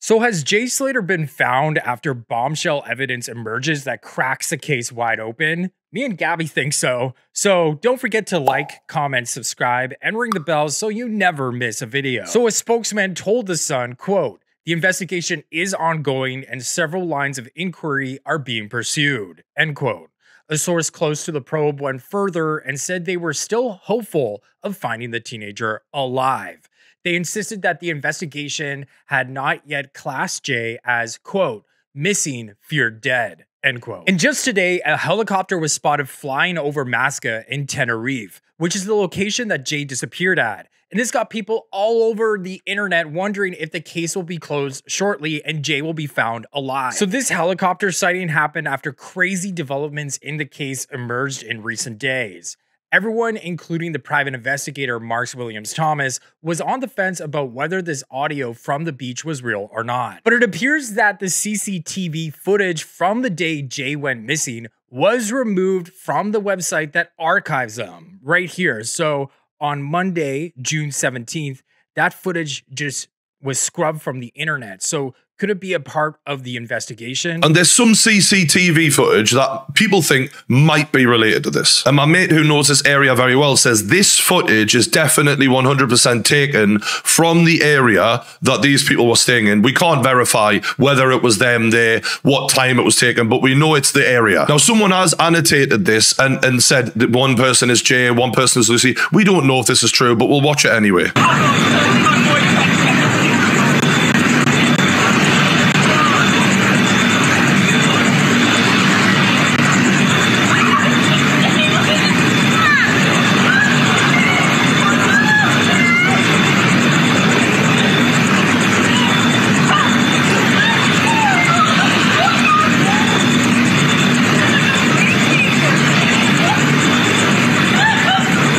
So has Jay Slater been found after bombshell evidence emerges that cracks the case wide open? Me and Gabby think so. So don't forget to like, comment, subscribe, and ring the bell so you never miss a video. So a spokesman told The Sun, quote, "The investigation is ongoing and several lines of inquiry are being pursued," end quote. A source close to the probe went further and said they were still hopeful of finding the teenager alive. They insisted that the investigation had not yet classed Jay as, quote, "missing, feared dead," end quote. And just today, a helicopter was spotted flying over Masca in Tenerife, which is the location that Jay disappeared at. And this got people all over the internet wondering if the case will be closed shortly and Jay will be found alive. So this helicopter sighting happened after crazy developments in the case emerged in recent days. Everyone, including the private investigator Mark Williams Thomas, was on the fence about whether this audio from the beach was real or not. But it appears that the CCTV footage from the day Jay went missing was removed from the website that archives them right here. So on Monday, June 17th, that footage just was scrubbed from the internet. So could it be a part of the investigation? And there's some CCTV footage that people think might be related to this. And my mate who knows this area very well says this footage is definitely 100% taken from the area that these people were staying in. We can't verify whether it was them there, what time it was taken, but we know it's the area. Now, someone has annotated this and said that one person is Jay, one person is Lucy. We don't know if this is true, but we'll watch it anyway.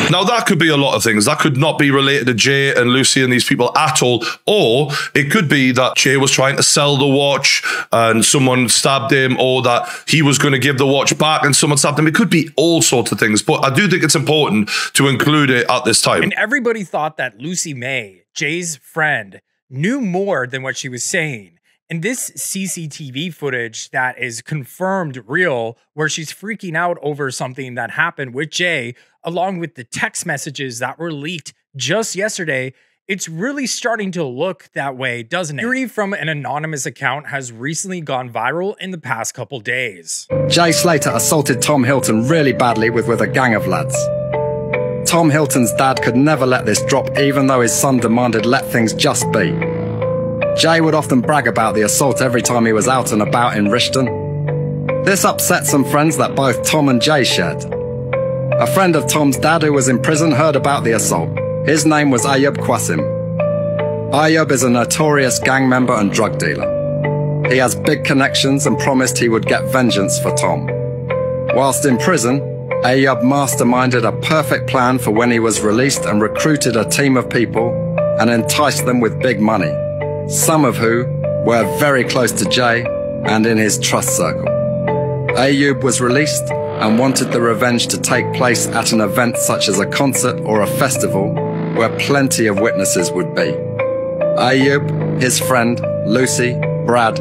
Now, that could be a lot of things. That could not be related to Jay and Lucy and these people at all. Or it could be that Jay was trying to sell the watch and someone stabbed him, or that he was going to give the watch back and someone stabbed him. It could be all sorts of things. But I do think it's important to include it at this time. And everybody thought that Lucy Mae, Jay's friend, knew more than what she was saying. And this CCTV footage that is confirmed real, where she's freaking out over something that happened with Jay, along with the text messages that were leaked just yesterday, it's really starting to look that way, doesn't it? Theory from an anonymous account has recently gone viral in the past couple days. Jay Slater assaulted Tom Hilton really badly with a gang of lads. Tom Hilton's dad could never let this drop, even though his son demanded let things just be. Jay would often brag about the assault every time he was out and about in Rishton. This upset some friends that both Tom and Jay shared. A friend of Tom's dad who was in prison heard about the assault. His name was Ayub Qasim. Ayub is a notorious gang member and drug dealer. He has big connections and promised he would get vengeance for Tom. Whilst in prison, Ayub masterminded a perfect plan for when he was released and recruited a team of people and enticed them with big money, some of who were very close to Jay and in his trust circle. Ayub was released and wanted the revenge to take place at an event such as a concert or a festival where plenty of witnesses would be. Ayub, his friend, Lucy, Brad,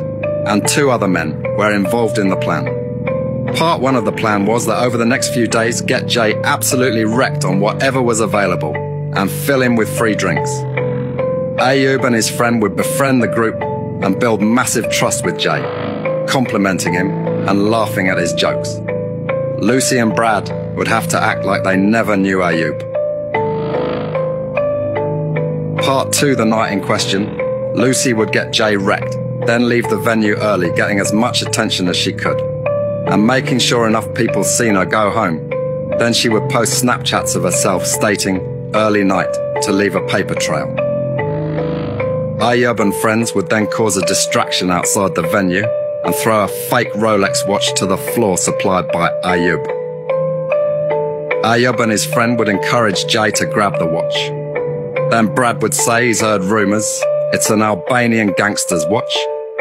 and 2 other men were involved in the plan. Part 1 of the plan was that over the next few days, get Jay absolutely wrecked on whatever was available and fill him with free drinks. Ayub and his friend would befriend the group and build massive trust with Jay, complimenting him and laughing at his jokes. Lucy and Brad would have to act like they never knew Ayub. Part 2 the night in question, Lucy would get Jay wrecked, then leave the venue early, getting as much attention as she could, and making sure enough people seen her go home. Then she would post Snapchats of herself stating, "early night," to leave a paper trail. Ayub and friends would then cause a distraction outside the venue and throw a fake Rolex watch to the floor supplied by Ayub. Ayub and his friend would encourage Jay to grab the watch. Then Brad would say he's heard rumours, it's an Albanian gangster's watch,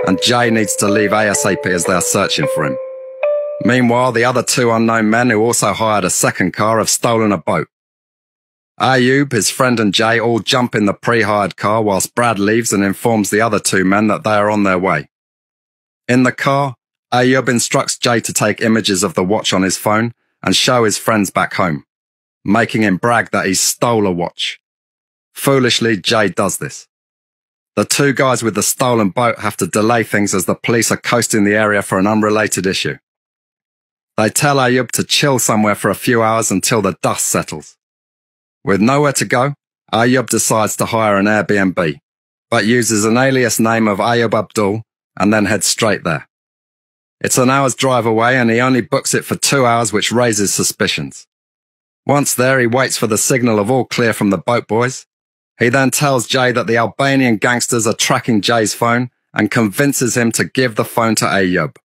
and Jay needs to leave ASAP as they are searching for him. Meanwhile, the other 2 unknown men who also hired a second car have stolen a boat. Ayub, his friend and Jay all jump in the pre-hired car whilst Brad leaves and informs the other two men that they are on their way. In the car, Ayub instructs Jay to take images of the watch on his phone and show his friends back home, making him brag that he stole a watch. Foolishly, Jay does this. The two guys with the stolen boat have to delay things as the police are coasting the area for an unrelated issue. They tell Ayub to chill somewhere for a few hours until the dust settles. With nowhere to go, Ayub decides to hire an Airbnb, but uses an alias name of Ayub Abdul and then heads straight there. It's an hour's drive away and he only books it for 2 hours, which raises suspicions. Once there, he waits for the signal of all clear from the boat boys. He then tells Jay that the Albanian gangsters are tracking Jay's phone and convinces him to give the phone to Ayub.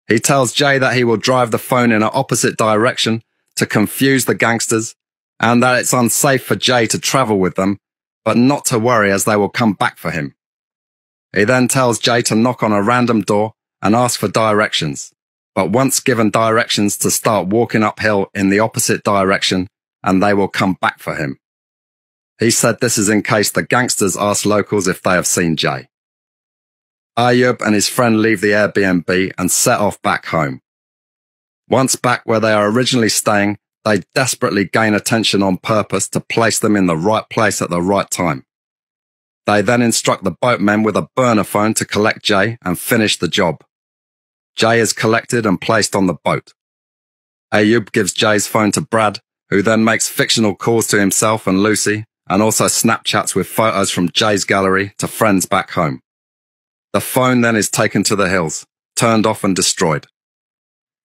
He tells Jay that he will drive the phone in an opposite direction to confuse the gangsters and that it's unsafe for Jay to travel with them, but not to worry as they will come back for him. He then tells Jay to knock on a random door and ask for directions, but once given directions to start walking uphill in the opposite direction and they will come back for him. He said this is in case the gangsters ask locals if they have seen Jay. Ayub and his friend leave the Airbnb and set off back home. Once back where they are originally staying, they desperately gain attention on purpose to place them in the right place at the right time. They then instruct the boatmen with a burner phone to collect Jay and finish the job. Jay is collected and placed on the boat. Ayub gives Jay's phone to Brad, who then makes fictional calls to himself and Lucy, and also Snapchats with photos from Jay's gallery to friends back home. The phone then is taken to the hills, turned off and destroyed.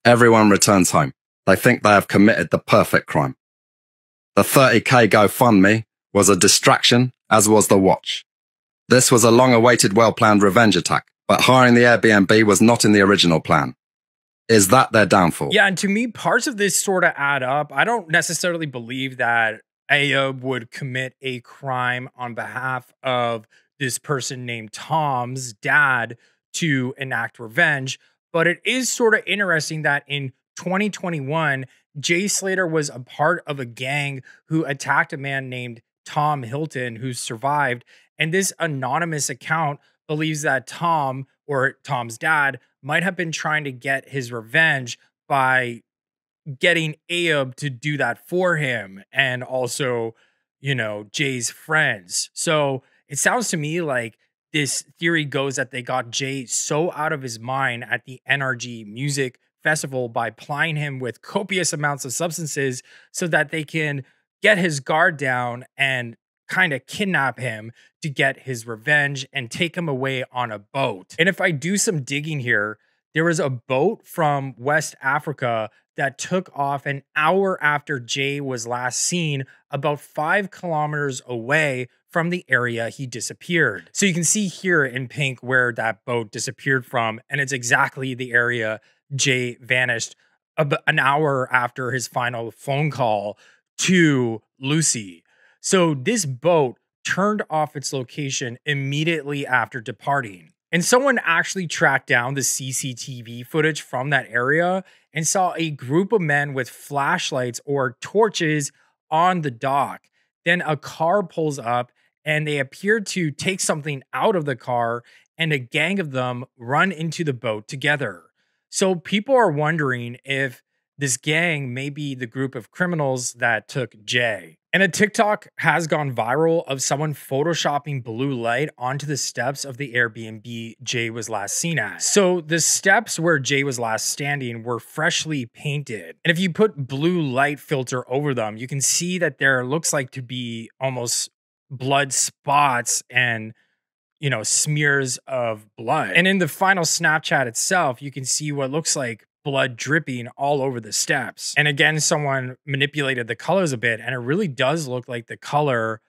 Everyone returns home. They think they have committed the perfect crime. The 30k GoFundMe was a distraction, as was the watch. This was a long-awaited, well-planned revenge attack, but hiring the Airbnb was not in the original plan. Is that their downfall? Yeah, and to me, parts of this sort of add up. I don't necessarily believe that Ayub would commit a crime on behalf of this person named Tom's dad to enact revenge, but it is sort of interesting that in 2021, Jay Slater was a part of a gang who attacked a man named Tom Hilton who survived, and this anonymous account believes that Tom, or Tom's dad, might have been trying to get his revenge by getting Ayub to do that for him and also, you know, Jay's friends. So it sounds to me like this theory goes that they got Jay so out of his mind at the NRG Music Festival by plying him with copious amounts of substances so that they can get his guard down and kind of kidnap him to get his revenge and take him away on a boat. And if I do some digging here, there was a boat from West Africa that took off an hour after Jay was last seen, about 5 kilometers away from the area he disappeared. So you can see here in pink where that boat disappeared from, and it's exactly the area Jay vanished about an hour after his final phone call to Lucy. So this boat turned off its location immediately after departing. And someone actually tracked down the CCTV footage from that area and saw a group of men with flashlights or torches on the dock. Then a car pulls up and they appear to take something out of the car, and a gang of them run into the boat together. So people are wondering if this gang may be the group of criminals that took Jay. And a TikTok has gone viral of someone photoshopping blue light onto the steps of the Airbnb Jay was last seen at. So the steps where Jay was last standing were freshly painted. And if you put blue light filter over them, you can see that there looks like to be almost blood spots and, you know, smears of blood. And in the final Snapchat itself, you can see what looks like blood dripping all over the steps. And again, someone manipulated the colors a bit, and it really does look like the color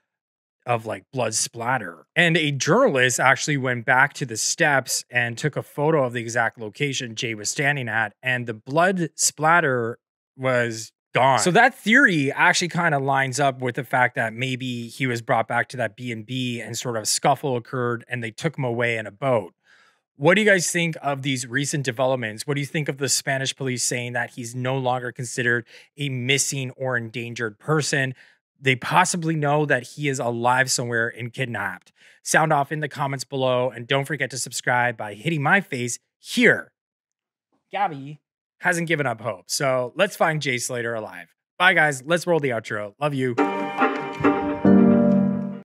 of like blood splatter. And a journalist actually went back to the steps and took a photo of the exact location Jay was standing at, and the blood splatter was gone. So that theory actually kind of lines up with the fact that maybe he was brought back to that B&B and sort of a scuffle occurred and they took him away in a boat. What do you guys think of these recent developments? What do you think of the Spanish police saying that he's no longer considered a missing or endangered person? they possibly know that he is alive somewhere and kidnapped? Sound off in the comments below, and don't forget to subscribe by hitting my face here. Gabby hasn't given up hope, so let's find Jay Slater alive. Bye, guys. Let's roll the outro. Love you.